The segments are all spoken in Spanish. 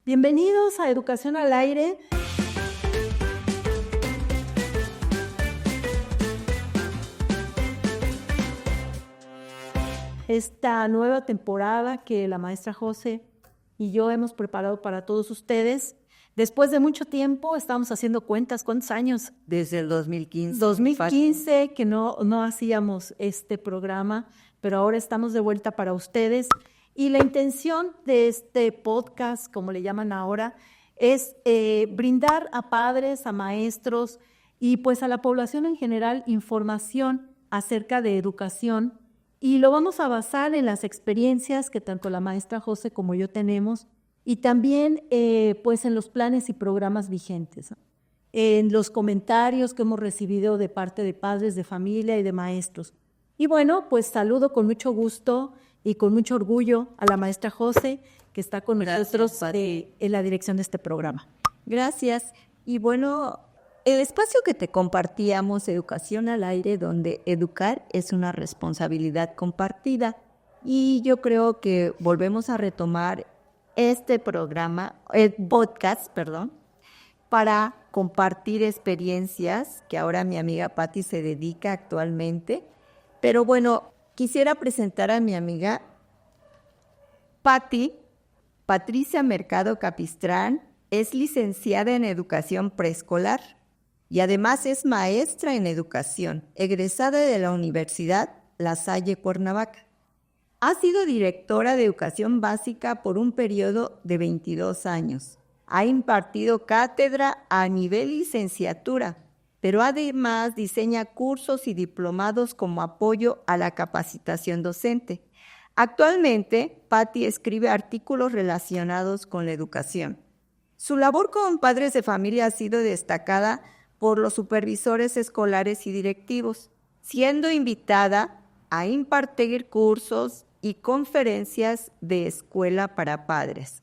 Bienvenidos a Educación al Aire. Esta nueva temporada que la maestra José y yo hemos preparado para todos ustedes. Después de mucho tiempo, estamos haciendo cuentas, ¿cuántos años? Desde el 2015. 2015 que no hacíamos este programa, pero ahora estamos de vuelta para ustedes. Y la intención de este podcast, como le llaman ahora, es brindar a padres, a maestros y pues a la población en general información acerca de educación. Y lo vamos a basar en las experiencias que tanto la maestra José como yo tenemos y también pues en los planes y programas vigentes, ¿no? En los comentarios que hemos recibido de parte de padres de familia y de maestros. Y bueno, pues saludo con mucho gusto y con mucho orgullo a la maestra José, que está con nosotros en la dirección de este programa. Gracias. Y bueno, el espacio que te compartíamos, Educación al Aire, donde educar es una responsabilidad compartida. Y yo creo que volvemos a retomar este programa, el podcast, para compartir experiencias que ahora mi amiga Patti se dedica actualmente. Pero bueno, quisiera presentar a mi amiga Patti, Patricia Mercado Capistrán. Es licenciada en Educación Preescolar y además es maestra en Educación, egresada de la Universidad La Salle Cuernavaca. Ha sido directora de Educación Básica por un periodo de 22 años. Ha impartido cátedra a nivel licenciatura, pero además diseña cursos y diplomados como apoyo a la capacitación docente. Actualmente, Patti escribe artículos relacionados con la educación. Su labor con padres de familia ha sido destacada por los supervisores escolares y directivos, siendo invitada a impartir cursos y conferencias de escuela para padres.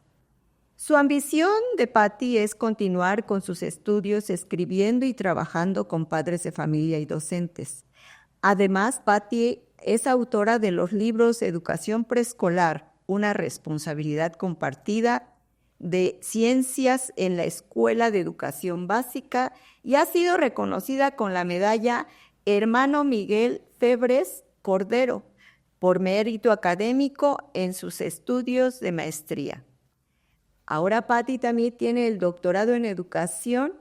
Su ambición de Patti es continuar con sus estudios escribiendo y trabajando con padres de familia y docentes. Además, Patti es autora de los libros Educación Preescolar, una responsabilidad compartida, de Ciencias en la Escuela de Educación Básica y ha sido reconocida con la medalla Hermano Miguel Febres Cordero por mérito académico en sus estudios de maestría. Ahora Patti también tiene el doctorado en educación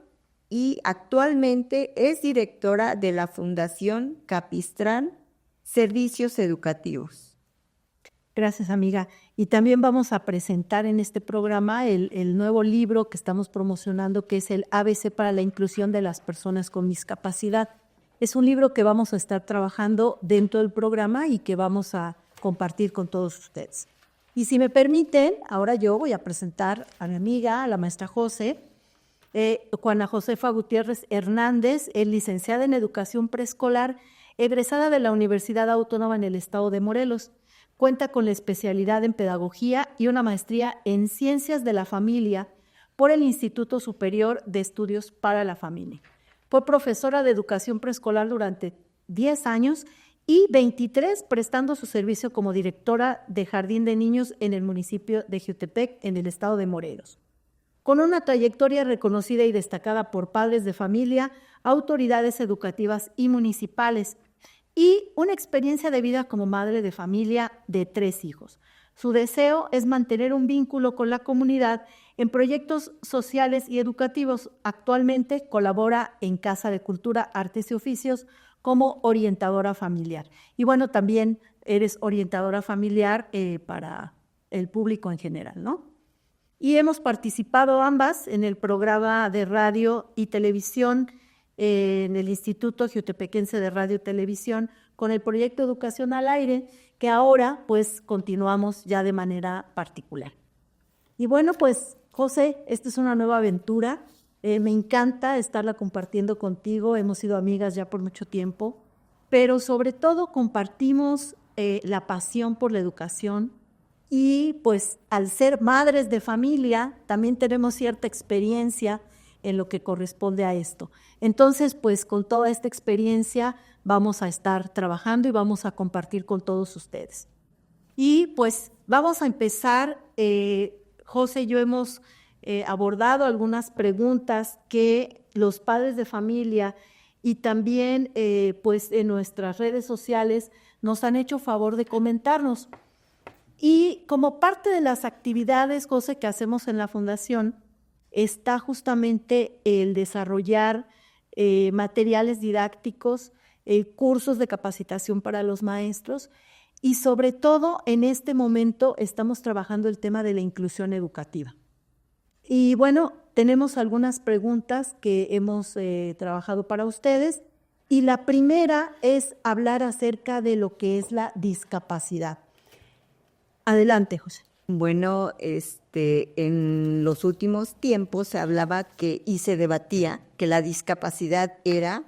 y actualmente es directora de la Fundación Capistrán Servicios Educativos. Gracias, amiga. Y también vamos a presentar en este programa el nuevo libro que estamos promocionando, que es el ABC para la inclusión de las personas con discapacidad. Es un libro que vamos a estar trabajando dentro del programa y que vamos a compartir con todos ustedes. Y si me permiten, ahora yo voy a presentar a mi amiga, a la maestra José, Juana Josefa Gutiérrez Hernández, es licenciada en Educación Preescolar, egresada de la Universidad Autónoma en el Estado de Morelos. Cuenta con la especialidad en Pedagogía y una maestría en Ciencias de la Familia por el Instituto Superior de Estudios para la Familia. Fue profesora de Educación Preescolar durante 10 años y 23 prestando su servicio como directora de Jardín de Niños en el municipio de Jiutepec, en el Estado de Morelos. Con una trayectoria reconocida y destacada por padres de familia, autoridades educativas y municipales, y una experiencia de vida como madre de familia de 3 hijos. Su deseo es mantener un vínculo con la comunidad en proyectos sociales y educativos. Actualmente colabora en Casa de Cultura, Artes y Oficios como orientadora familiar. Y bueno, también eres orientadora familiar para el público en general, ¿no? Y hemos participado ambas en el programa de radio y televisión en el Instituto Jiutepequense de Radio y Televisión con el proyecto Educación al Aire, que ahora pues continuamos ya de manera particular. Y bueno, pues José, esta es una nueva aventura, me encanta estarla compartiendo contigo, hemos sido amigas ya por mucho tiempo, pero sobre todo compartimos la pasión por la educación y pues al ser madres de familia también tenemos cierta experiencia en lo que corresponde a esto. Entonces, pues con toda esta experiencia vamos a estar trabajando y vamos a compartir con todos ustedes. Y pues vamos a empezar, José y yo hemos abordado algunas preguntas que los padres de familia y también pues en nuestras redes sociales nos han hecho favor de comentarnos. Y como parte de las actividades, José, que hacemos en la Fundación, está justamente el desarrollar materiales didácticos, cursos de capacitación para los maestros y sobre todo en este momento estamos trabajando el tema de la inclusión educativa. Y bueno, tenemos algunas preguntas que hemos trabajado para ustedes y la primera es hablar acerca de lo que es la discapacidad. Adelante, José. Bueno, en los últimos tiempos se hablaba y se debatía que la discapacidad era,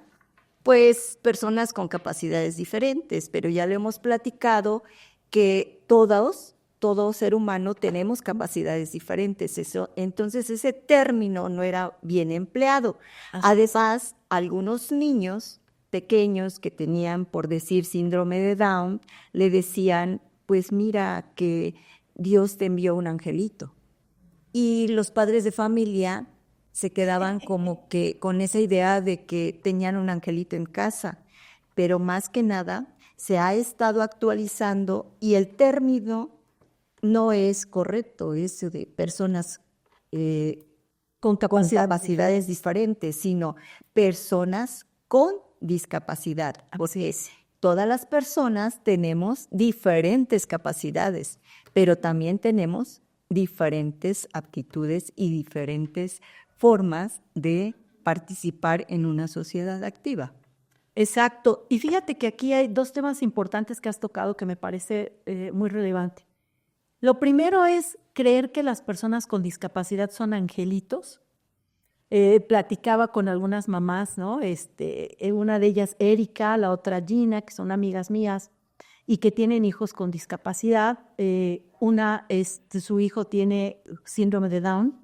pues, personas con capacidades diferentes, pero ya le hemos platicado que todo ser humano tenemos capacidades diferentes. Entonces, ese término no era bien empleado. Además, algunos niños pequeños que tenían, por decir, síndrome de Down, le decían, pues mira que Dios te envió un angelito. Y los padres de familia se quedaban como que con esa idea de que tenían un angelito en casa, pero más que nada se ha estado actualizando y el término no es correcto, es de personas con capacidades diferentes, sino personas con discapacidad. Porque todas las personas tenemos diferentes capacidades, pero también tenemos diferentes aptitudes y diferentes formas de participar en una sociedad activa. Exacto. Y fíjate que aquí hay dos temas importantes que has tocado que me parece muy relevante. Lo primero es creer que las personas con discapacidad son angelitos. Platicaba con algunas mamás, ¿no? Una de ellas, Erika, la otra Gina, que son amigas mías y que tienen hijos con discapacidad. Su hijo tiene síndrome de Down,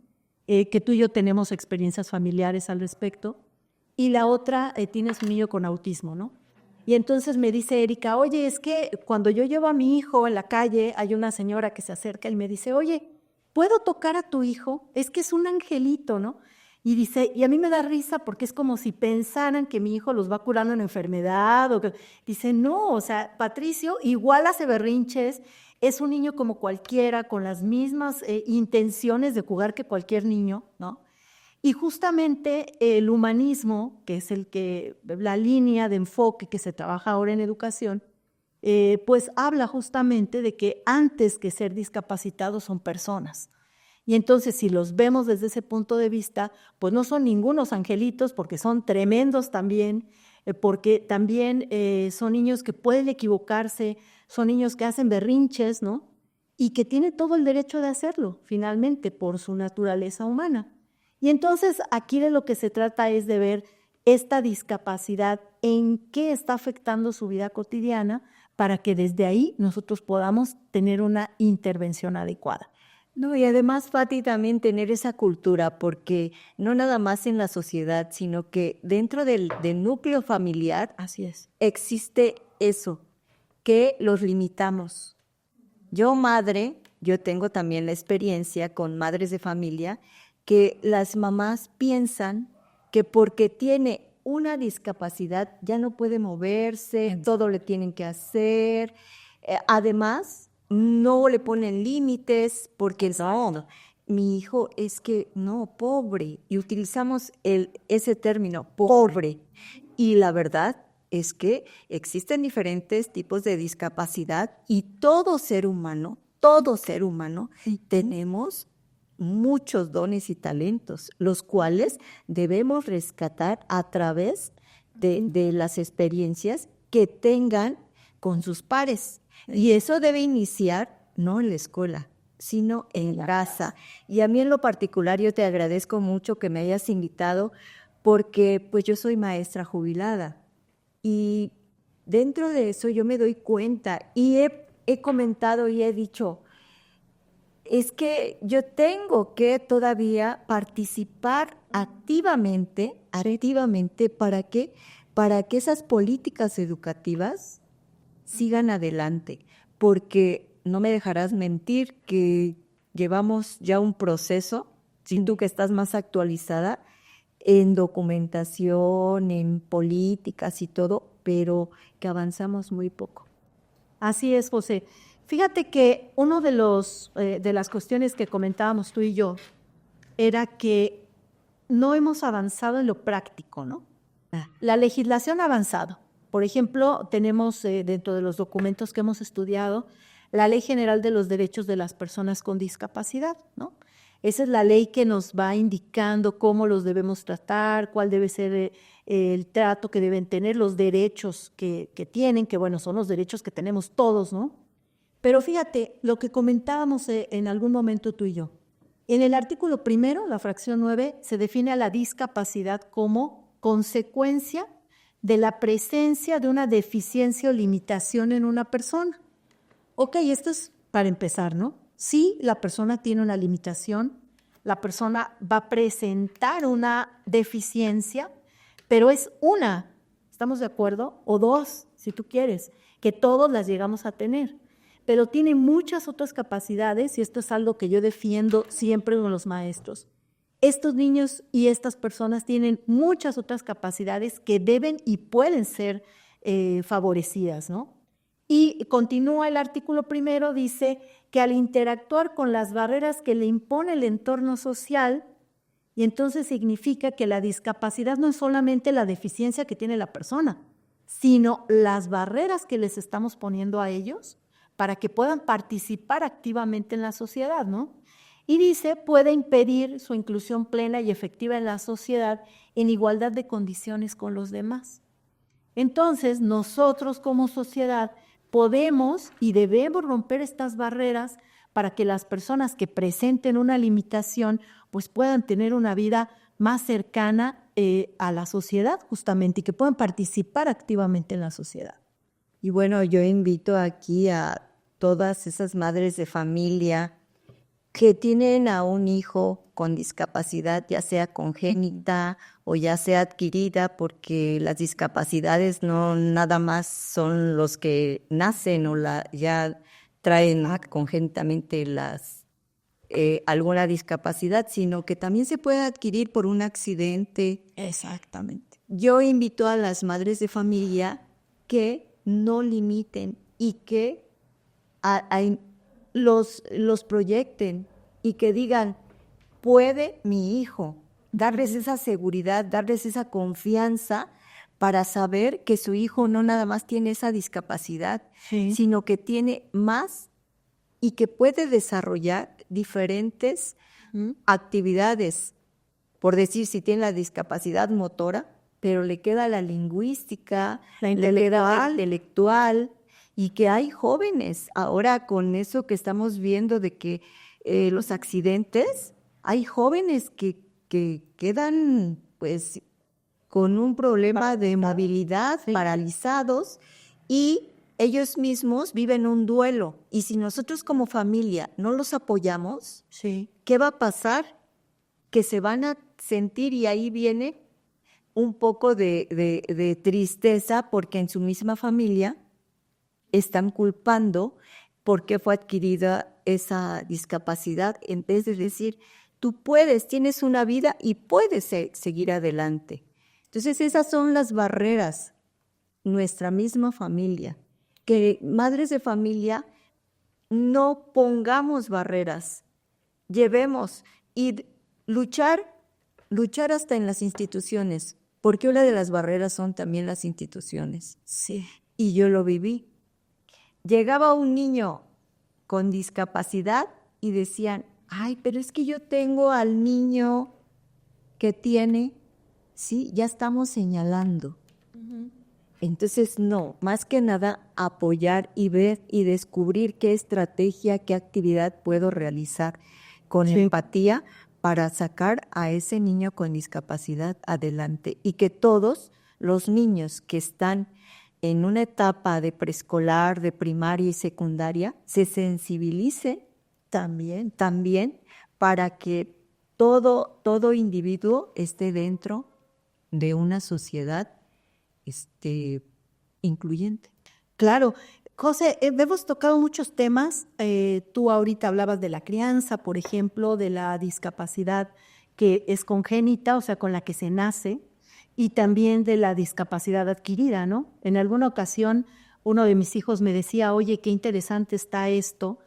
que tú y yo tenemos experiencias familiares al respecto. Y la otra tiene su niño con autismo, ¿no? Y entonces me dice Erika, oye, es que cuando yo llevo a mi hijo en la calle, hay una señora que se acerca y me dice, oye, ¿puedo tocar a tu hijo? Es que es un angelito, ¿no? Y dice, y a mí me da risa porque es como si pensaran que mi hijo los va curando una enfermedad. Dice, no, o sea, Patricio igual hace berrinches, es un niño como cualquiera, con las mismas intenciones de jugar que cualquier niño, ¿no? Y justamente el humanismo, que es la línea de enfoque que se trabaja ahora en educación, pues habla justamente de que antes que ser discapacitados son personas. Y entonces, si los vemos desde ese punto de vista, pues no son ningunos angelitos, porque son tremendos también, porque también son niños que pueden equivocarse, son niños que hacen berrinches, ¿no? Y que tienen todo el derecho de hacerlo, finalmente, por su naturaleza humana. Y entonces, aquí de lo que se trata es de ver esta discapacidad, en qué está afectando su vida cotidiana, para que desde ahí nosotros podamos tener una intervención adecuada. No, y además, Fati, también tener esa cultura, porque no nada más en la sociedad, sino que dentro del núcleo familiar, así es, existe eso, que los limitamos. Yo tengo también la experiencia con madres de familia, que las mamás piensan que porque tiene una discapacidad ya no puede moverse, todo le tienen que hacer. Además, no le ponen límites porque no, mi hijo es que no, pobre. Y utilizamos ese término, pobre. Y la verdad es que existen diferentes tipos de discapacidad y todo ser humano, tenemos muchos dones y talentos, los cuales debemos rescatar a través de las experiencias que tengan con sus pares. Y eso debe iniciar no en la escuela, sino en la casa. Y a mí en lo particular yo te agradezco mucho que me hayas invitado porque pues yo soy maestra jubilada y dentro de eso yo me doy cuenta y he comentado y he dicho, es que yo tengo que todavía participar activamente, ¿para qué? Para que esas políticas educativas sigan adelante, porque no me dejarás mentir que llevamos ya un proceso Sí, tú que estás más actualizada en documentación, en políticas y todo, pero que avanzamos muy poco. Así es, José. Fíjate que uno de las cuestiones que comentábamos tú y yo era que no hemos avanzado en lo práctico, ¿no? La legislación ha avanzado. Por ejemplo, tenemos dentro de los documentos que hemos estudiado la Ley General de los Derechos de las Personas con Discapacidad, ¿no? Esa es la ley que nos va indicando cómo los debemos tratar, cuál debe ser el trato que deben tener, los derechos que tienen, que bueno, son los derechos que tenemos todos, ¿no? Pero fíjate, lo que comentábamos en algún momento tú y yo, en el artículo primero, la fracción 9, se define a la discapacidad como consecuencia de la presencia de una deficiencia o limitación en una persona. Ok, esto es para empezar, ¿no? Si la persona tiene una limitación, la persona va a presentar una deficiencia, pero es una, ¿estamos de acuerdo? O dos, si tú quieres, que todos las llegamos a tener. Pero tiene muchas otras capacidades, y esto es algo que yo defiendo siempre con los maestros. Estos niños y estas personas tienen muchas otras capacidades que deben y pueden ser favorecidas, ¿no? Y continúa el artículo primero, dice que al interactuar con las barreras que le impone el entorno social, y entonces significa que la discapacidad no es solamente la deficiencia que tiene la persona, sino las barreras que les estamos poniendo a ellos para que puedan participar activamente en la sociedad, ¿no? Y dice, puede impedir su inclusión plena y efectiva en la sociedad en igualdad de condiciones con los demás. Entonces, nosotros como sociedad podemos y debemos romper estas barreras para que las personas que presenten una limitación pues puedan tener una vida más cercana a la sociedad justamente y que puedan participar activamente en la sociedad. Y bueno, yo invito aquí a todas esas madres de familia que tienen a un hijo con discapacidad, ya sea congénita o ya sea adquirida, porque las discapacidades no nada más son los que nacen o ya traen congénitamente alguna discapacidad, sino que también se puede adquirir por un accidente. Exactamente. Yo invito a las madres de familia que no limiten y que los proyecten y que digan, puede mi hijo, darles esa seguridad, darles esa confianza para saber que su hijo no nada más tiene esa discapacidad, Sí. sino que tiene más y que puede desarrollar diferentes actividades. Por decir, si tiene la discapacidad motora, pero le queda la lingüística, le queda la intelectual, y que hay jóvenes, ahora con eso que estamos viendo de que los accidentes, hay jóvenes que quedan pues con un problema de movilidad, Sí. paralizados, y ellos mismos viven un duelo. Y si nosotros como familia no los apoyamos, Sí. ¿qué va a pasar? Que se van a sentir, y ahí viene un poco de tristeza, porque en su misma familia están culpando por qué fue adquirida esa discapacidad, en vez de decir, tú puedes, tienes una vida y puedes seguir adelante. Entonces esas son las barreras, nuestra misma familia, que madres de familia no pongamos barreras, llevemos y luchar hasta en las instituciones, porque una de las barreras son también las instituciones. Sí. Y yo lo viví. Llegaba un niño con discapacidad y decían, ay, pero es que yo tengo al niño que tiene, sí, ya estamos señalando. Entonces, no, más que nada apoyar y ver y descubrir qué estrategia, qué actividad puedo realizar con empatía para sacar a ese niño con discapacidad adelante, y que todos los niños que están en una etapa de preescolar, de primaria y secundaria, se sensibilicen también para que todo individuo esté dentro de una sociedad incluyente. Claro, José, hemos tocado muchos temas. Tú ahorita hablabas de la crianza, por ejemplo, de la discapacidad que es congénita, o sea, con la que se nace, y también de la discapacidad adquirida, ¿no? En alguna ocasión, uno de mis hijos me decía, oye, qué interesante está esto,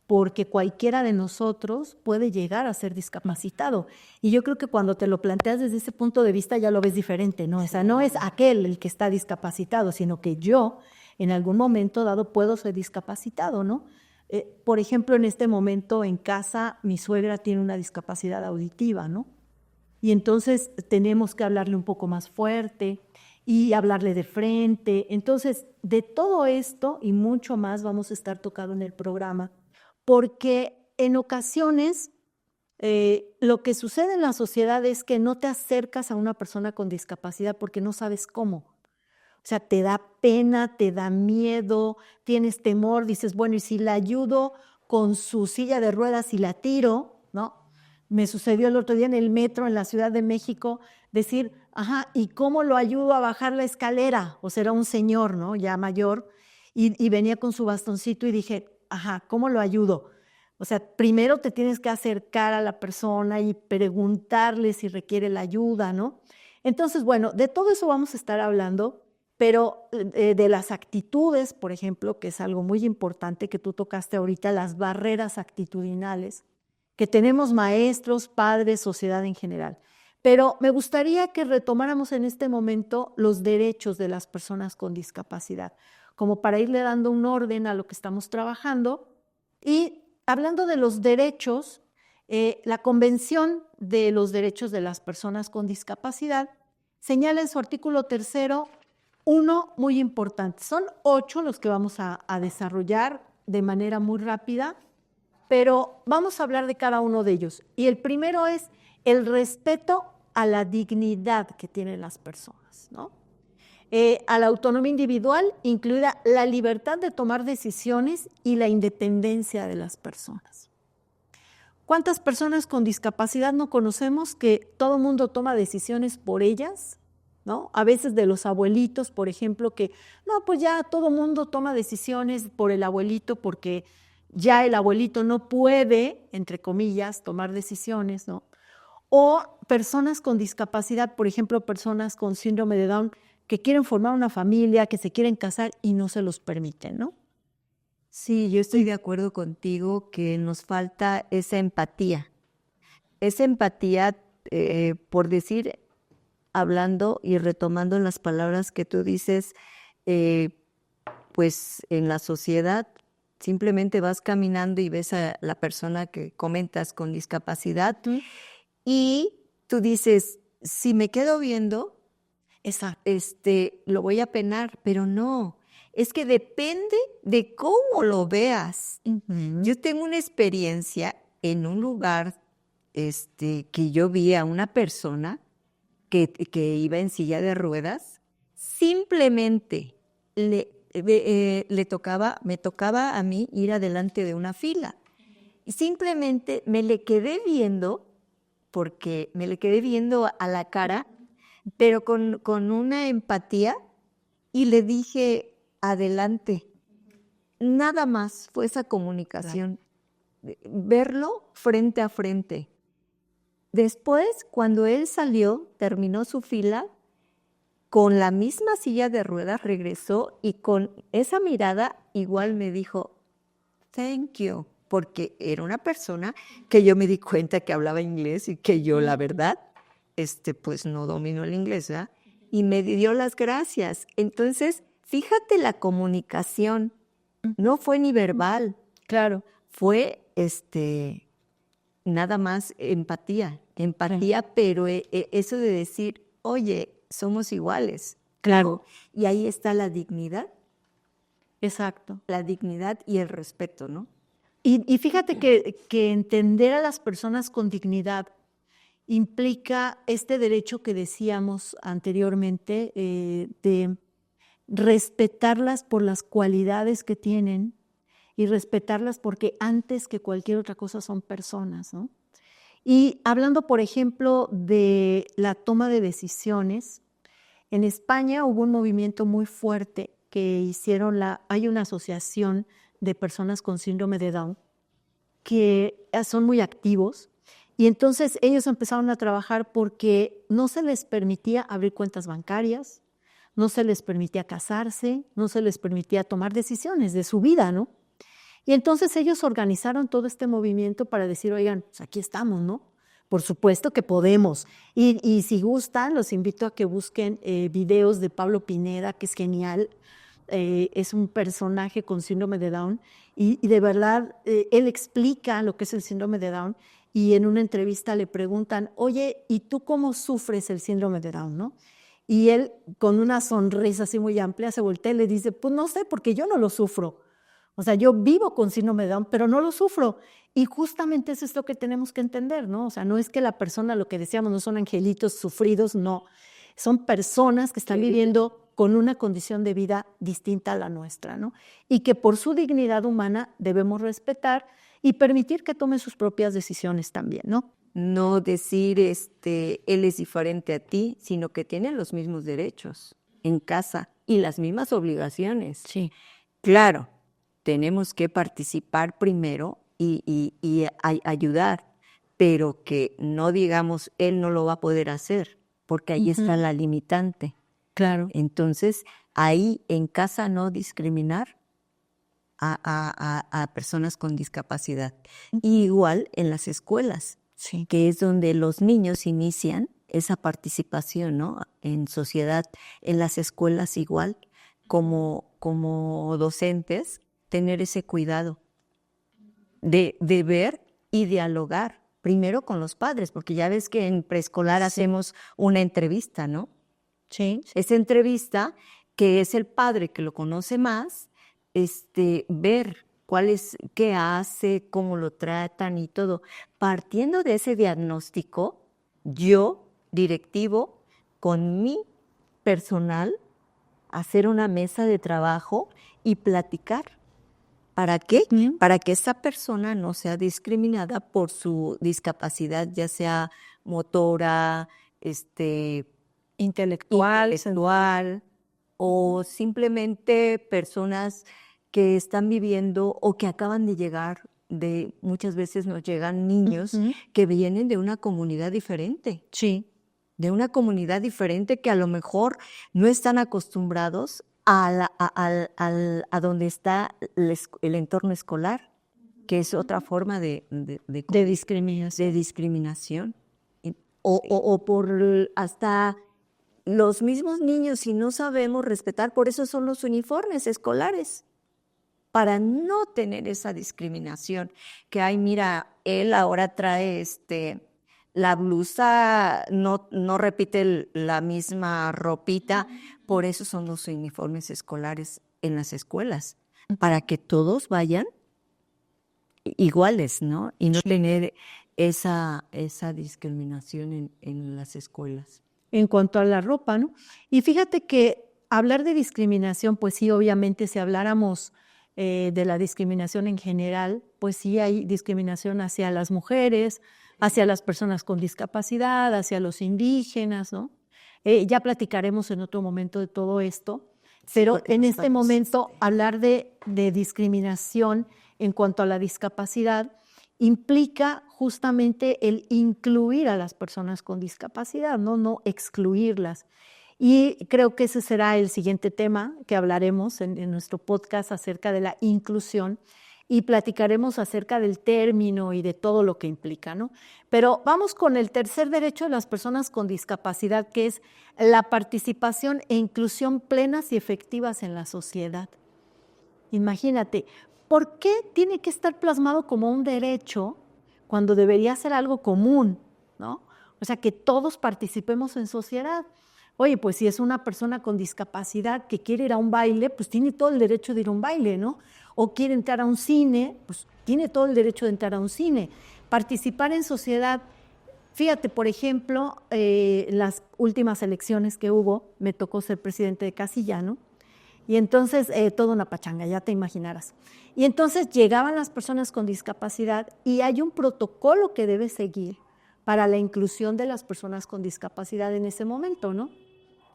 porque cualquiera de nosotros puede llegar a ser discapacitado. Y yo creo que cuando te lo planteas desde ese punto de vista ya lo ves diferente, ¿no? O sea, no es aquel el que está discapacitado, sino que yo en algún momento dado puedo ser discapacitado, ¿no? Por ejemplo, en este momento en casa mi suegra tiene una discapacidad auditiva, ¿no? Y entonces tenemos que hablarle un poco más fuerte y hablarle de frente. Entonces, de todo esto y mucho más vamos a estar tocando en el programa, porque en ocasiones lo que sucede en la sociedad es que no te acercas a una persona con discapacidad porque no sabes cómo. O sea, te da pena, te da miedo, tienes temor, dices, bueno, ¿y si la ayudo con su silla de ruedas y la tiro? ¿No? Me sucedió el otro día en el metro en la Ciudad de México decir, ajá, ¿y cómo lo ayudo a bajar la escalera? O sea, era un señor, ¿no? Ya mayor, y venía con su bastoncito y dije, ajá, ¿cómo lo ayudo? O sea, primero te tienes que acercar a la persona y preguntarle si requiere la ayuda, ¿no? Entonces, bueno, de todo eso vamos a estar hablando, pero de las actitudes, por ejemplo, que es algo muy importante que tú tocaste ahorita, las barreras actitudinales, que tenemos maestros, padres, sociedad en general. Pero me gustaría que retomáramos en este momento los derechos de las personas con discapacidad, como para irle dando un orden a lo que estamos trabajando. Y hablando de los derechos, la Convención de los Derechos de las Personas con Discapacidad señala en su artículo 3 uno muy importante. Son 8 los que vamos a desarrollar de manera muy rápida, pero vamos a hablar de cada uno de ellos. Y el primero es el respeto a la dignidad que tienen las personas, ¿no? A la autonomía individual, incluida la libertad de tomar decisiones y la independencia de las personas. ¿Cuántas personas con discapacidad no conocemos que todo el mundo toma decisiones por ellas? ¿No? A veces de los abuelitos, por ejemplo, que no, pues ya todo el mundo toma decisiones por el abuelito porque ya el abuelito no puede, entre comillas, tomar decisiones, ¿no? O personas con discapacidad, por ejemplo, personas con síndrome de Down que quieren formar una familia, que se quieren casar y no se los permiten, ¿no? Sí, yo estoy de acuerdo contigo que nos falta esa empatía. Esa empatía, por decir, hablando y retomando las palabras que tú dices, eh, pues en la sociedad simplemente vas caminando y ves a la persona que comentas con discapacidad y tú dices, si me quedo viendo, lo voy a penar, pero no, es que depende de cómo lo veas. Yo tengo una experiencia en un lugar que yo vi a una persona que iba en silla de ruedas, simplemente me tocaba a mí ir adelante de una fila. Y simplemente me le quedé viendo, porque me le quedé viendo a la cara, pero con una empatía, y le dije, adelante. Nada más fue esa comunicación, verlo frente a frente. Después, cuando él salió, terminó su fila, con la misma silla de ruedas regresó y con esa mirada igual me dijo, thank you, porque era una persona que yo me di cuenta que hablaba inglés y que yo, la verdad, pues no domino el inglés, ¿verdad? Y me dio las gracias. Entonces, fíjate la comunicación, no fue ni verbal, Claro. fue nada más empatía, pero eso de decir, oye, somos iguales. Claro. Y ahí está la dignidad. Exacto. La dignidad y el respeto, ¿no? Y fíjate que entender a las personas con dignidad implica este derecho que decíamos anteriormente de respetarlas por las cualidades que tienen y respetarlas porque antes que cualquier otra cosa son personas, ¿no? Y hablando, por ejemplo, de la toma de decisiones, en España hubo un movimiento muy fuerte que hicieron hay una asociación de personas con síndrome de Down que son muy activos, y entonces ellos empezaron a trabajar porque no se les permitía abrir cuentas bancarias, no se les permitía casarse, no se les permitía tomar decisiones de su vida, ¿no? Y entonces ellos organizaron todo este movimiento para decir, oigan, pues aquí estamos, ¿no? Por supuesto que podemos. Y si gustan, los invito a que busquen videos de Pablo Pineda, que es genial. Es un personaje con síndrome de Down y de verdad él explica lo que es el síndrome de Down, y en una entrevista le preguntan, oye, ¿y tú cómo sufres el síndrome de Down, no? Y él, con una sonrisa así muy amplia, se voltea y le dice, pues no sé, porque yo no lo sufro. O sea, yo vivo con síndrome de Down, pero no lo sufro. Y justamente eso es lo que tenemos que entender, ¿no? O sea, no es que la persona, lo que decíamos, no son angelitos sufridos, no. Son personas que están viviendo con una condición de vida distinta a la nuestra, ¿no? Y que por su dignidad humana debemos respetar y permitir que tome sus propias decisiones también, ¿no? No decir, él es diferente a ti, sino que tiene los mismos derechos en casa y las mismas obligaciones. Sí. Claro, tenemos que participar primero y ayudar, pero que no digamos, él no lo va a poder hacer, porque ahí está la limitante. Claro. Entonces, ahí en casa no discriminar a personas con discapacidad. Y igual en las escuelas, Sí. que es donde los niños inician esa participación, ¿no? En sociedad, en las escuelas igual, como docentes, tener ese cuidado de ver y dialogar primero con los padres, porque ya ves que en preescolar hacemos una entrevista, ¿no? Sí. Esa entrevista, que es el padre que lo conoce más, ver qué hace, cómo lo tratan y todo. Partiendo de ese diagnóstico, yo, directivo, con mi personal, hacer una mesa de trabajo y platicar. ¿Para qué? Para que esa persona no sea discriminada por su discapacidad, ya sea motora, intelectual, o simplemente personas que están viviendo o que acaban de llegar, muchas veces nos llegan niños que vienen de una comunidad diferente. Sí. De una comunidad diferente que a lo mejor no están acostumbrados a donde está el entorno escolar, que es otra forma de discriminación. O por hasta los mismos niños, si no sabemos respetar, por eso son los uniformes escolares, para no tener esa discriminación. Que, ay, mira, él ahora trae la blusa, no repite la misma ropita, por eso son los uniformes escolares en las escuelas, para que todos vayan iguales, ¿no? Y no tener esa discriminación en las escuelas. En cuanto a la ropa, ¿no? Y fíjate que hablar de discriminación, pues sí, obviamente si habláramos de la discriminación en general, pues sí hay discriminación hacia las mujeres, hacia las personas con discapacidad, hacia los indígenas, ¿no? Ya platicaremos en otro momento de todo esto, pero en este momento hablar de discriminación en cuanto a la discapacidad implica justamente el incluir a las personas con discapacidad, no excluirlas. Y creo que ese será el siguiente tema que hablaremos en nuestro podcast acerca de la inclusión, y platicaremos acerca del término y de todo lo que implica, ¿no? Pero vamos con el tercer derecho de las personas con discapacidad, que es la participación e inclusión plenas y efectivas en la sociedad. Imagínate, ¿por qué tiene que estar plasmado como un derecho cuando debería ser algo común, ¿no? O sea, que todos participemos en sociedad. Oye, pues si es una persona con discapacidad que quiere ir a un baile, pues tiene todo el derecho de ir a un baile, ¿no? O quiere entrar a un cine, pues tiene todo el derecho de entrar a un cine. Participar en sociedad. Fíjate, por ejemplo, las últimas elecciones que hubo, me tocó ser presidente de Casilla, ¿no? Y entonces, toda una pachanga, ya te imaginarás. Y entonces llegaban las personas con discapacidad y hay un protocolo que debe seguir para la inclusión de las personas con discapacidad en ese momento, ¿no?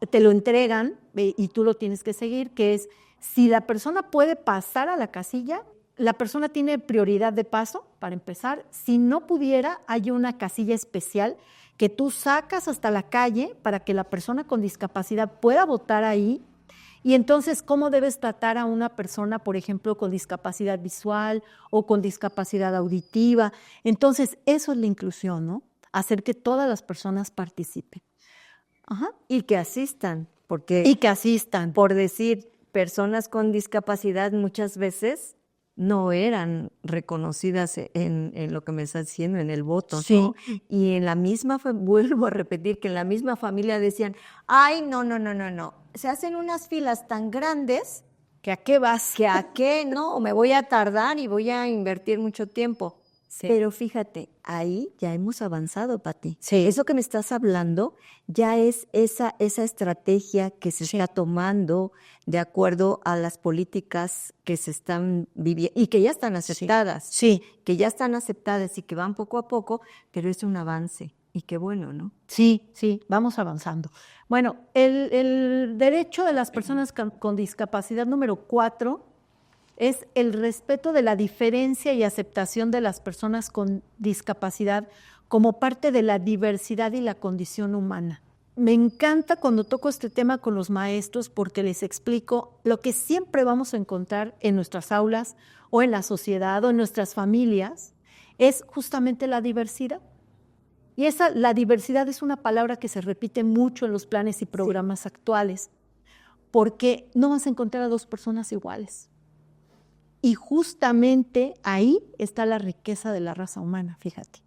te lo entregan y tú lo tienes que seguir, que es, si la persona puede pasar a la casilla, la persona tiene prioridad de paso, para empezar. Si no pudiera, hay una casilla especial que tú sacas hasta la calle para que la persona con discapacidad pueda votar ahí. Y entonces, ¿cómo debes tratar a una persona, por ejemplo, con discapacidad visual o con discapacidad auditiva? Entonces, eso es la inclusión, ¿no? Hacer que todas las personas participen. Ajá. Y que asistan, porque Y que asistan. por decir, personas con discapacidad muchas veces no eran reconocidas en lo que me estás diciendo, en el voto, Sí. ¿no? Y en la misma, vuelvo a repetir, que en la misma familia decían, ay, no, se hacen unas filas tan grandes ¿Que a qué vas? que a qué, ¿no? O me voy a tardar y voy a invertir mucho tiempo. Sí. Pero fíjate, ahí ya hemos avanzado, Pati. Sí. Eso que me estás hablando ya es esa estrategia que se está tomando de acuerdo a las políticas que se están viviendo y que ya están aceptadas. Sí. Que ya están aceptadas y que van poco a poco, pero es un avance. Y qué bueno, ¿no? Sí, vamos avanzando. Bueno, el derecho de las personas con discapacidad número 4 es el respeto de la diferencia y aceptación de las personas con discapacidad como parte de la diversidad y la condición humana. Me encanta cuando toco este tema con los maestros porque les explico lo que siempre vamos a encontrar en nuestras aulas o en la sociedad o en nuestras familias, es justamente la diversidad. Y la diversidad es una palabra que se repite mucho en los planes y programas actuales, porque no vas a encontrar a dos personas iguales. Y justamente ahí está la riqueza de la raza humana, fíjate.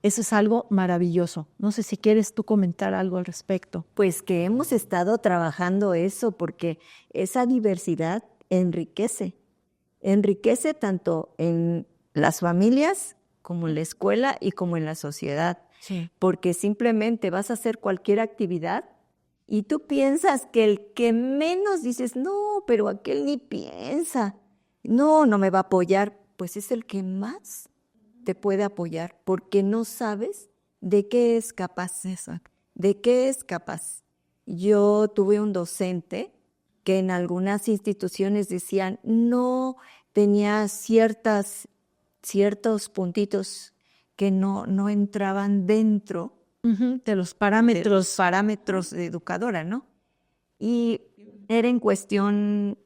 Eso es algo maravilloso. No sé si quieres tú comentar algo al respecto. Pues que hemos estado trabajando eso porque esa diversidad enriquece tanto en las familias como en la escuela y como en la sociedad. Sí. Porque simplemente vas a hacer cualquier actividad y tú piensas que el que menos dices, no, pero aquel ni piensa, no me va a apoyar, pues es el que más te puede apoyar porque no sabes de qué es capaz. Exacto. ¿De qué es capaz? Yo tuve un docente que en algunas instituciones decían no tenía ciertos puntitos que no entraban dentro de los parámetros. parámetros de educadora, ¿no? Y era en cuestión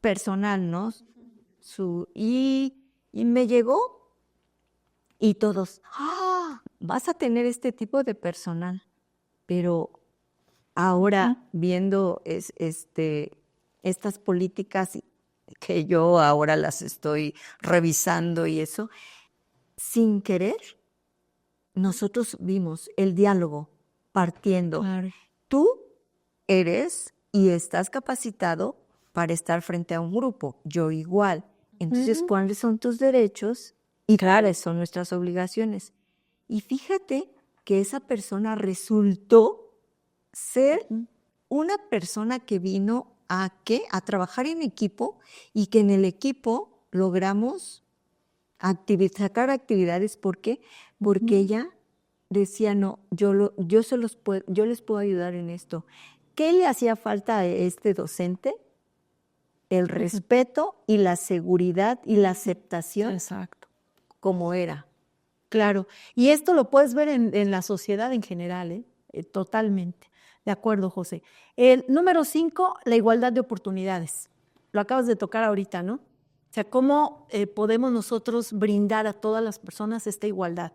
personal, ¿no? Y me llegó y todos, vas a tener este tipo de personal. Pero ahora viendo estas políticas que yo ahora las estoy revisando y eso, sin querer, nosotros vimos el diálogo partiendo. Claro. Tú eres y estás capacitado para estar frente a un grupo, yo igual. Entonces, ¿cuáles son tus derechos y cuáles son nuestras obligaciones? Y fíjate que esa persona resultó ser una persona que vino a trabajar en equipo y que en el equipo logramos sacar actividades. ¿Por qué? Porque ella decía, no, yo les puedo ayudar en esto. ¿Qué le hacía falta a este docente? El respeto y la seguridad y la aceptación. Exacto. Como era. Claro. Y esto lo puedes ver en la sociedad en general, totalmente. De acuerdo, José. El número 5, la igualdad de oportunidades. Lo acabas de tocar ahorita, ¿no? O sea, ¿cómo podemos nosotros brindar a todas las personas esta igualdad?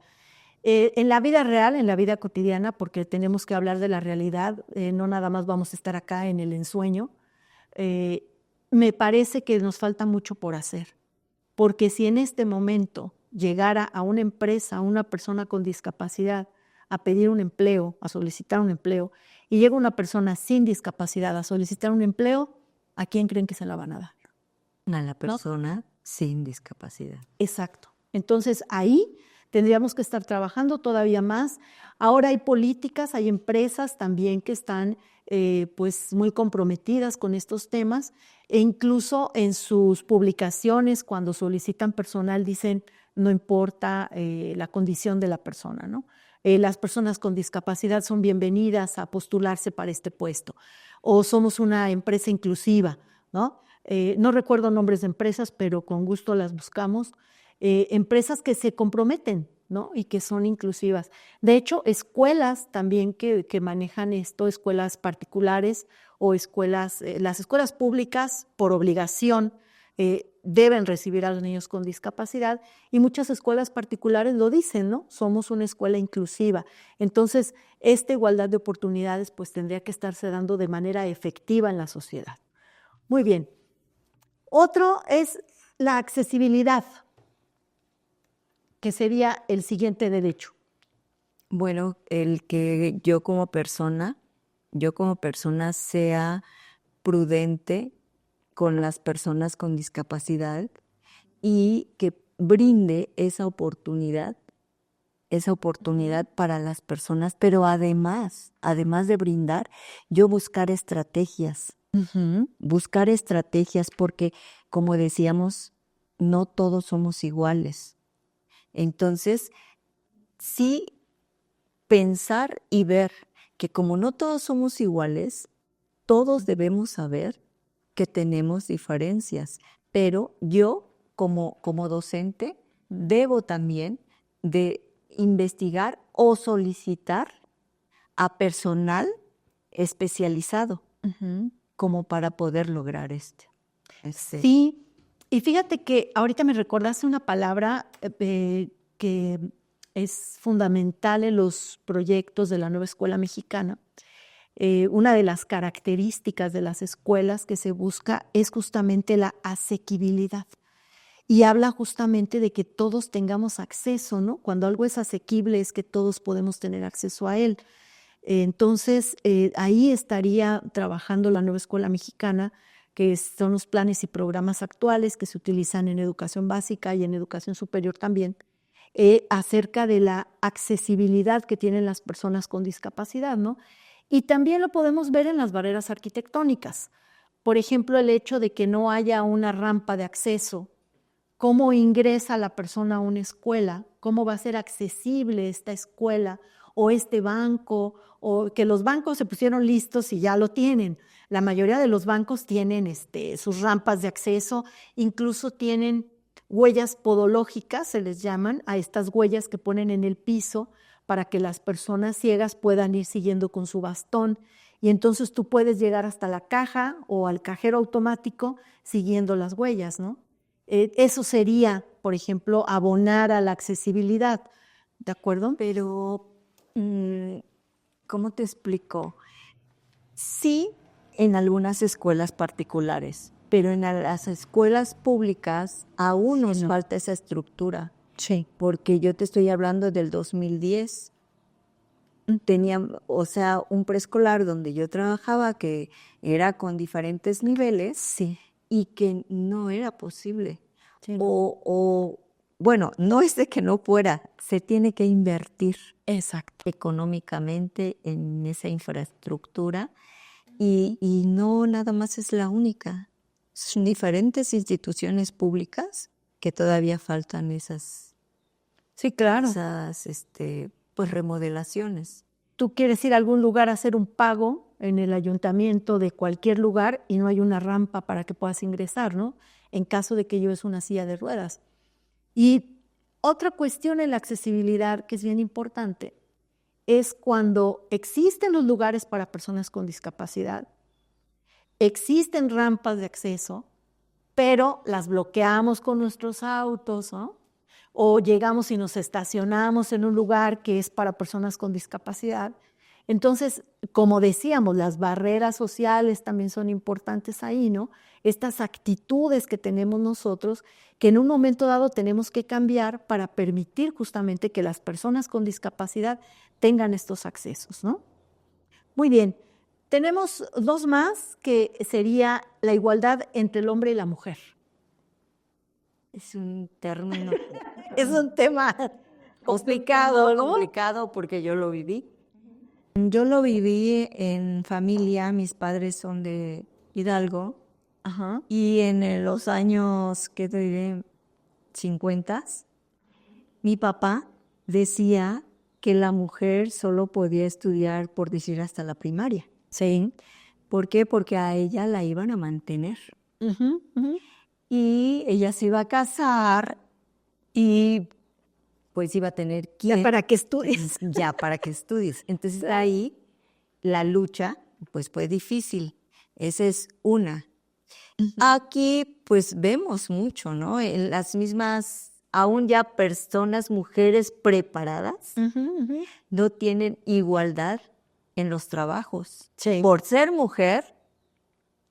En la vida real, en la vida cotidiana, porque tenemos que hablar de la realidad, no nada más vamos a estar acá en el ensueño, me parece que nos falta mucho por hacer. Porque si en este momento llegara a una empresa, a una persona con discapacidad, a pedir un empleo, a solicitar un empleo, y llega una persona sin discapacidad a solicitar un empleo, ¿a quién creen que se la van a dar? A la persona sin discapacidad. Exacto. Entonces ahí tendríamos que estar trabajando todavía más. Ahora hay políticas, hay empresas también que están pues muy comprometidas con estos temas e incluso en sus publicaciones cuando solicitan personal dicen no importa la condición de la persona, ¿no? las personas con discapacidad son bienvenidas a postularse para este puesto, o somos una empresa inclusiva, ¿no? No recuerdo nombres de empresas, pero con gusto las buscamos. Empresas que se comprometen, ¿no? Y que son inclusivas. De hecho, escuelas también que manejan esto, escuelas particulares o escuelas, las escuelas públicas por obligación deben recibir a los niños con discapacidad y muchas escuelas particulares lo dicen, ¿no? Somos una escuela inclusiva. Entonces, esta igualdad de oportunidades pues tendría que estarse dando de manera efectiva en la sociedad. Muy bien. Otro es la accesibilidad, que sería el siguiente derecho. Bueno, el que yo como persona sea prudente con las personas con discapacidad y que brinde esa oportunidad para las personas, pero además de brindar, yo buscar estrategias, porque como decíamos, no todos somos iguales. Entonces, sí pensar y ver que como no todos somos iguales, todos debemos saber que tenemos diferencias, pero yo como docente debo también de investigar o solicitar a personal especializado como para poder lograr este. Sí, y fíjate que ahorita me recordaste una palabra que es fundamental en los proyectos de la nueva escuela mexicana. Una de las características de las escuelas que se busca es justamente la asequibilidad. Y habla justamente de que todos tengamos acceso, ¿no? Cuando algo es asequible es que todos podemos tener acceso a él. Entonces, ahí estaría trabajando la nueva escuela mexicana, que son los planes y programas actuales que se utilizan en educación básica y en educación superior también, acerca de la accesibilidad que tienen las personas con discapacidad, ¿no? Y también lo podemos ver en las barreras arquitectónicas. Por ejemplo, el hecho de que no haya una rampa de acceso, cómo ingresa la persona a una escuela, cómo va a ser accesible esta escuela o este banco, o que los bancos se pusieron listos y ya lo tienen. La mayoría de los bancos tienen sus rampas de acceso, incluso tienen huellas podológicas, se les llaman, a estas huellas que ponen en el piso para que las personas ciegas puedan ir siguiendo con su bastón. Y entonces tú puedes llegar hasta la caja o al cajero automático siguiendo las huellas, ¿no? Eso sería, por ejemplo, abonar a la accesibilidad, ¿de acuerdo? Pero, ¿cómo te explico? Sí, en algunas escuelas particulares, pero en las escuelas públicas aún nos falta esa estructura. Sí. Porque yo te estoy hablando del 2010. Tenía, o sea, un preescolar donde yo trabajaba que era con diferentes niveles. Sí. Y que no era posible. Sí. Bueno, no es de que no fuera, se tiene que invertir económicamente en esa infraestructura y no nada más es la única. Son diferentes instituciones públicas que todavía faltan esas, Sí, claro. pues remodelaciones. Tú quieres ir a algún lugar a hacer un pago en el ayuntamiento de cualquier lugar y no hay una rampa para que puedas ingresar, ¿no? En caso de que lleves una silla de ruedas. Y otra cuestión en la accesibilidad que es bien importante es cuando existen los lugares para personas con discapacidad, existen rampas de acceso, pero las bloqueamos con nuestros autos, ¿no? O llegamos y nos estacionamos en un lugar que es para personas con discapacidad. Entonces, como decíamos, las barreras sociales también son importantes ahí, ¿no? Estas actitudes que tenemos nosotros, que en un momento dado tenemos que cambiar para permitir justamente que las personas con discapacidad tengan estos accesos, ¿no? Muy bien, tenemos dos más, que sería la igualdad entre el hombre y la mujer. Es un término. Es un tema complicado, ¿no? Complicado porque yo lo viví. Yo lo viví en familia, mis padres son de Hidalgo. Ajá. Y en los años, ¿qué te diré? 50, mi papá decía que la mujer solo podía estudiar, por decir, hasta la primaria. Sí. ¿Por qué? Porque a ella la iban a mantener. Y ella se iba a casar y pues iba a tener que... Ya para que estudies. Ya para que estudies. Entonces ahí la lucha pues fue difícil. Esa es una. Aquí pues vemos mucho, ¿no? En las mismas, aún ya personas, mujeres preparadas, no tienen igualdad en los trabajos. Sí. Por ser mujer,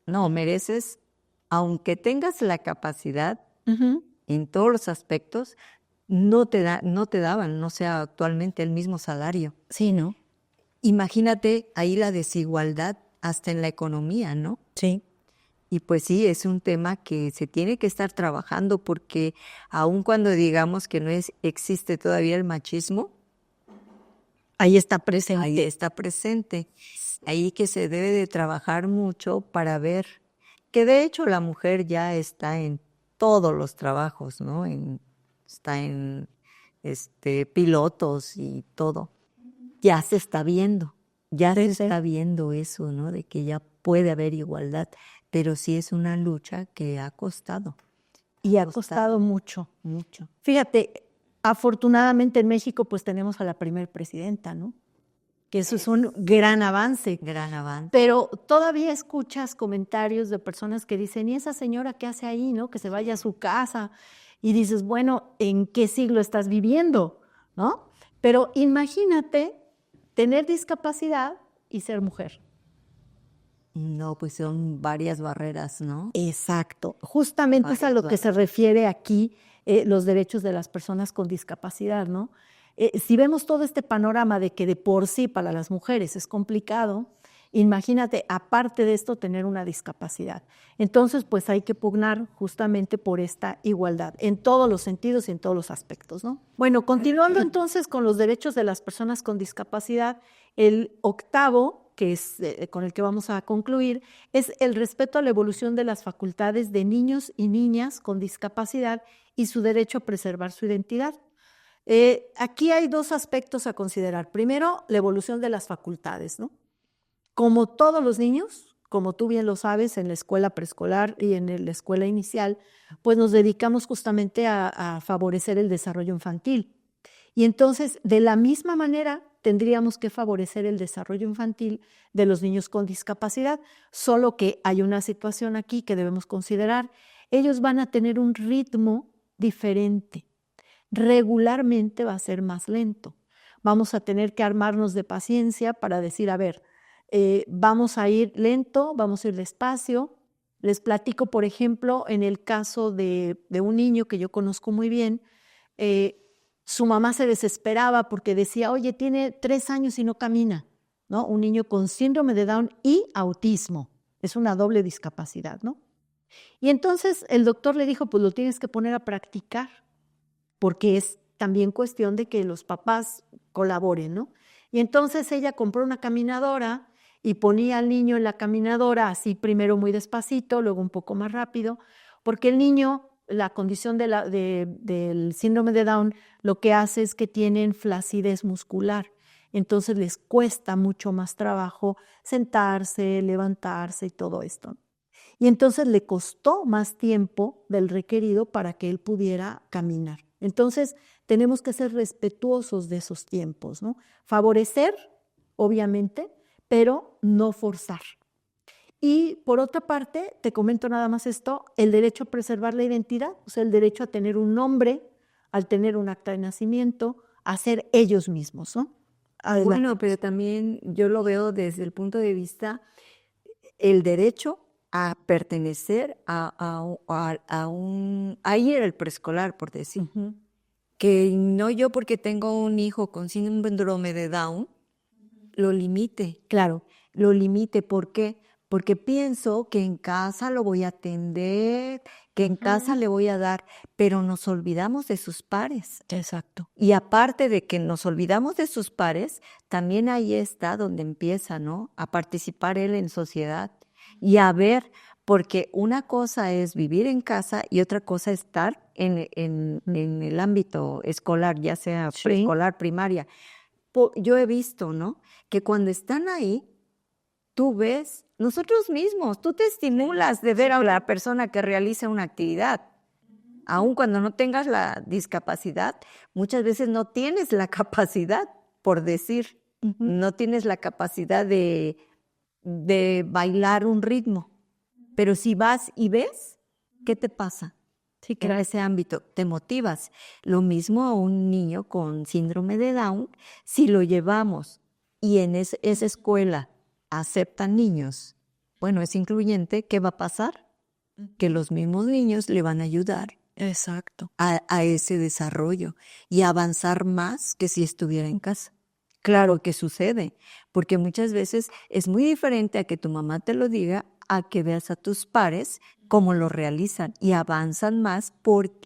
no, mereces, aunque tengas la capacidad en todos los aspectos, no te daban, no sea actualmente el mismo salario. Sí, ¿no? Imagínate ahí la desigualdad hasta en la economía, ¿no? Sí. Y pues sí, es un tema que se tiene que estar trabajando porque aun cuando digamos que no existe todavía el machismo, ahí está presente. ahí está presente. Ahí que se debe de trabajar mucho para ver que de hecho la mujer ya está en todos los trabajos, ¿no? Está en pilotos y todo. Ya se está viendo, está viendo eso, ¿no? De que ya puede haber igualdad, pero sí es una lucha que ha costado. Y ha costado mucho. Mucho. Fíjate, afortunadamente en México pues tenemos a la primer presidenta, ¿no? Que eso es un gran avance. Gran avance. Pero todavía escuchas comentarios de personas que dicen, ¿y esa señora qué hace ahí, no? Que se vaya a su casa. Y dices, bueno, ¿en qué siglo estás viviendo? ¿No? Pero imagínate tener discapacidad y ser mujer. No, pues son varias barreras, ¿no? Exacto. Justamente es a lo que se refiere aquí los derechos de las personas con discapacidad, ¿no? Si vemos todo este panorama de que de por sí para las mujeres es complicado, imagínate, aparte de esto, tener una discapacidad. Entonces, pues hay que pugnar justamente por esta igualdad, en todos los sentidos y en todos los aspectos, ¿no? Bueno, continuando entonces con los derechos de las personas con discapacidad, el octavo, que es con el que vamos a concluir, es el respeto a la evolución de las facultades de niños y niñas con discapacidad y su derecho a preservar su identidad. Aquí hay dos aspectos a considerar. Primero, la evolución de las facultades, ¿no? Como todos los niños, como tú bien lo sabes, en la escuela preescolar y en la escuela inicial, pues nos dedicamos justamente a favorecer el desarrollo infantil. Y entonces, de la misma manera, tendríamos que favorecer el desarrollo infantil de los niños con discapacidad, solo que hay una situación aquí que debemos considerar. Ellos van a tener un ritmo diferente. Regularmente va a ser más lento. Vamos a tener que armarnos de paciencia para decir, a ver, vamos a ir lento, vamos a ir despacio. Les platico, por ejemplo, en el caso de un niño que yo conozco muy bien, su mamá se desesperaba porque decía, oye, tiene 3 años y no camina, ¿no? Un niño con síndrome de Down y autismo. Es una doble discapacidad, ¿no? Y entonces el doctor le dijo, pues lo tienes que poner a practicar, porque es también cuestión de que los papás colaboren, ¿no? Y entonces ella compró una caminadora y ponía al niño en la caminadora, así primero muy despacito, luego un poco más rápido, porque el niño, la condición del síndrome de Down, lo que hace es que tienen flacidez muscular. Entonces les cuesta mucho más trabajo sentarse, levantarse y todo esto. Y entonces le costó más tiempo del requerido para que él pudiera caminar. Entonces, tenemos que ser respetuosos de esos tiempos, ¿no? Favorecer, obviamente, pero no forzar. Y por otra parte, te comento nada más esto, el derecho a preservar la identidad, o sea, el derecho a tener un nombre, al tener un acta de nacimiento, a ser ellos mismos, ¿no? Adelante. Bueno, pero también yo lo veo desde el punto de vista, el derecho a pertenecer a ir al preescolar, por decir. Que no yo porque tengo un hijo con síndrome de Down, lo limite. Claro. Lo limite, ¿por qué? Porque pienso que en casa lo voy a atender, que en casa le voy a dar, pero nos olvidamos de sus pares. Exacto. Y aparte de que nos olvidamos de sus pares, también ahí está donde empieza, ¿no? A participar él en sociedad y a ver, porque una cosa es vivir en casa y otra cosa es estar en el ámbito escolar, ya sea preescolar, primaria. yo he visto, ¿no? Que cuando están ahí, tú ves, nosotros mismos, tú te estimulas de ver a la persona que realiza una actividad. Aun cuando no tengas la discapacidad, muchas veces no tienes la capacidad, por decir, no tienes la capacidad de bailar un ritmo. Pero si vas y ves, ¿qué te pasa? Sí, En ese ámbito, te motivas. Lo mismo a un niño con síndrome de Down, si lo llevamos y en esa escuela aceptan niños, bueno, es incluyente, ¿qué va a pasar? Que los mismos niños le van a ayudar exacto. a ese desarrollo y a avanzar más que si estuviera en casa. Claro que sucede, porque muchas veces es muy diferente a que tu mamá te lo diga a que veas a tus pares cómo lo realizan y avanzan más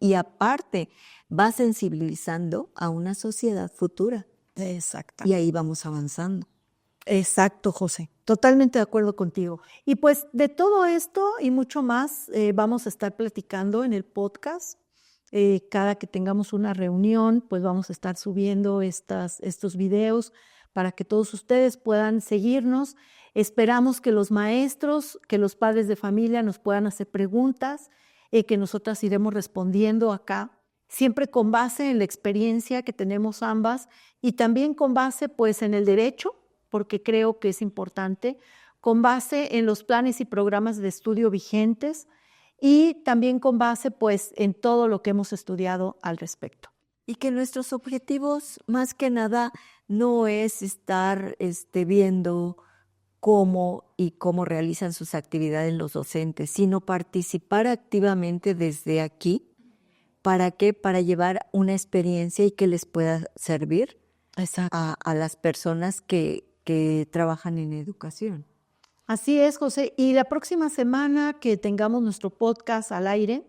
y aparte va sensibilizando a una sociedad futura. Exacto. Y ahí vamos avanzando. Exacto, José. Totalmente de acuerdo contigo. Y pues de todo esto y mucho más vamos a estar platicando en el podcast. Cada que tengamos una reunión, pues vamos a estar subiendo estos videos para que todos ustedes puedan seguirnos. Esperamos que los maestros, que los padres de familia nos puedan hacer preguntas, que nosotras iremos respondiendo acá, siempre con base en la experiencia que tenemos ambas y también con base pues en el derecho, porque creo que es importante, con base en los planes y programas de estudio vigentes y también con base pues en todo lo que hemos estudiado al respecto. Y que nuestros objetivos más que nada no es estar viendo cómo realizan sus actividades los docentes, sino participar activamente desde aquí. ¿Para qué? Para llevar una experiencia y que les pueda servir a las personas que trabajan en educación. Así es, José. Y la próxima semana que tengamos nuestro podcast al aire,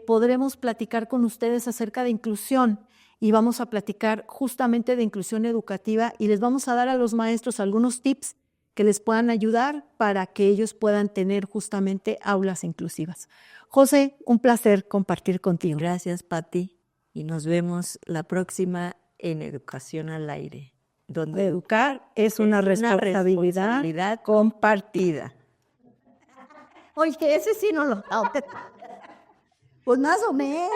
podremos platicar con ustedes acerca de inclusión y vamos a platicar justamente de inclusión educativa y les vamos a dar a los maestros algunos tips que les puedan ayudar para que ellos puedan tener justamente aulas inclusivas. José, un placer compartir contigo. Gracias, Pati. Y nos vemos la próxima en Educación al Aire. Donde educar es una responsabilidad compartida. Oye, ese sí no lo... Pues más o menos.